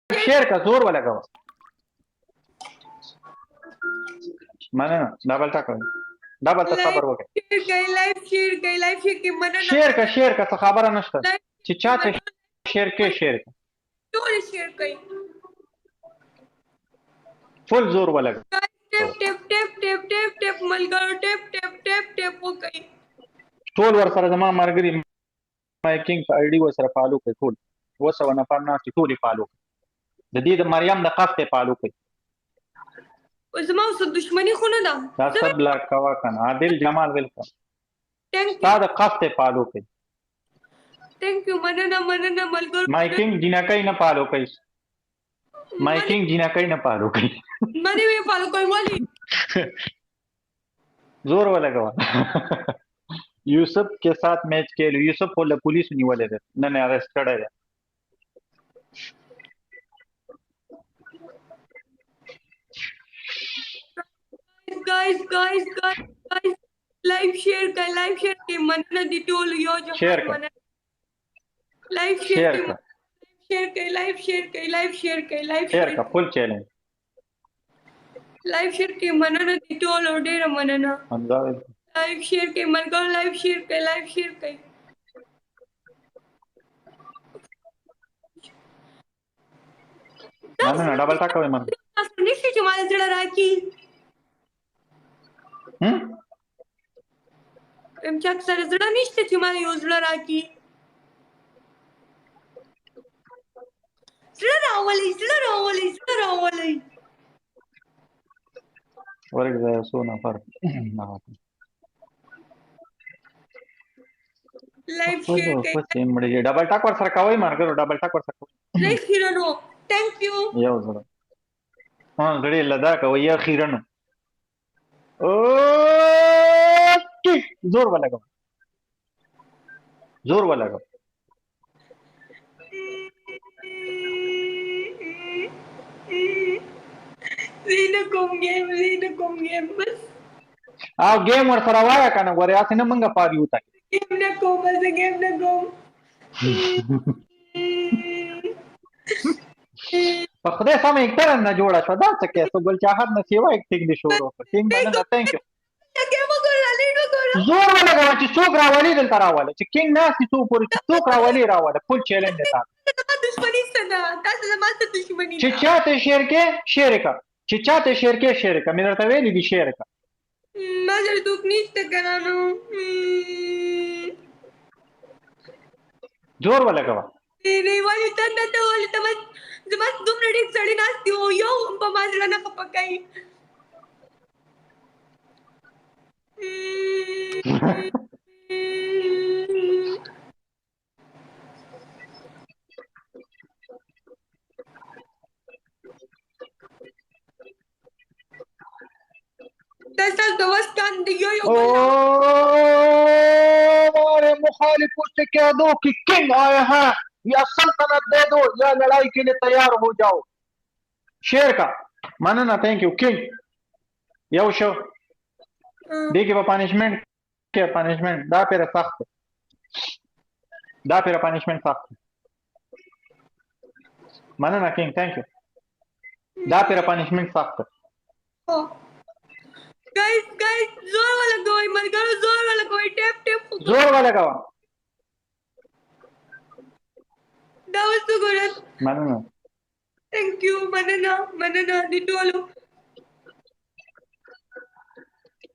शेयर का जोर वाला का मैंने ना डबल टैक डबल تصبر وکړه लाइफ की मना शेयर का څه خبره نشته چې چاته शेयर का ټول شیر کوي فل زور والا ټپ ټپ ټپ ټپ ټپ ټپ ملګرو ټپ ټپ ټپ ټپ وکړي ټول ور سره زما مرګري مایکینګ په آی ډي ور سره فالو کوي ټول وسو نه پام نه ټول فالو د دې د مریم د قفته فالو کوي زما اوس دښمنی خو نه ده دا سب لا کوا کنه عادل جمال ویلکم ثانک تا د قفته فالو کوي یو مننه ملګرو مایکینګ جنکای نه فالو کوي مایکینګ جنکای نه فالو کوي مری وی فالو کوي والی زور والا گوا यूसुफ के साथ मैच खेल यूसुफ को पुलिस निवले थे नन्हे अरेस्ट करा है गाइस लाइव शेयर के मनना दी टोल यो जो शेयर कर लाइव शेयर का फुल चैलेंज लाइव शेयर के मनना दी टोल और डेरा मनना लाइव शेयर के मनगो लाइव शेयर के ना डबल टैक कोई मन निश्चित तुम्हारे जड़ा राखी एमच्या सर जड़ा निश्चित तुम्हारे योजना राखी जड़ा रावली वर्ग है सोना पर लाइव शेयर के डबल टैक वर सर कोई मार करो डबल टैक वर सर नहीं खिरनो थैंक यू यो जरा हां गड़ी लदा का ये खिरन ओ जोर वाला का Zinakom game बस आओ गेम वर सर वाया का ना वर यासे न मंगा पारी होता गेम न कोम په خدای سمه یک تر نه جوړه شو دا څه کې سو ګل چاحت نه سیوا یک ټینګ دي شروع وکړ ټینګ باندې ثانک یو زور ولګا چې څوک راولي دلته راواله چې کینګ نه سي څوک پوری څوک راولي راواله فل چیلنج دی تاسو دښمنی څنګه تاسو زما ته دښمنی چې چاته شیر کې شیر کا مې درته ویلې دي شیر کا ما زه دوک نشته کنانو زور ولګا نه وایي ته ولې ته زما دومره ډېر سړی ناستي وو یو په ما زړه نه خفه کوي दस दोस्त कान दियो हमारे मुखालिफों से कह दो कि किंग आया है या सल्तनत दे दो या लड़ाई के लिए तैयार हो जाओ शेर का माना ना थैंक यू किंग यो शो देखिए पनिशमेंट क्या पनिशमेंट दा पेरा पनिशमेंट सख्त माना ना किंग थैंक यू दा पेरा पनिशमेंट सख्त गाइस जोर वाला कोई मत करो जोर वाला कोई टैप जोर वाला का दावत तो गलत मानना थैंक यू मनना दिटोलो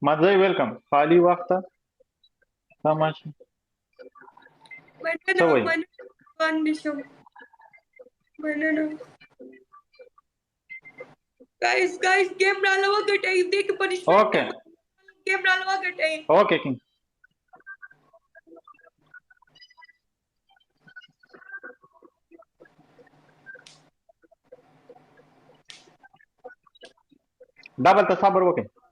मजाई वेलकम खाली वक्त तमाशा मनना गाइस गेम डालो गटे देख पनिशमेंट ओके गेम डालो गटे ओके किंग डबल تصبر وکړه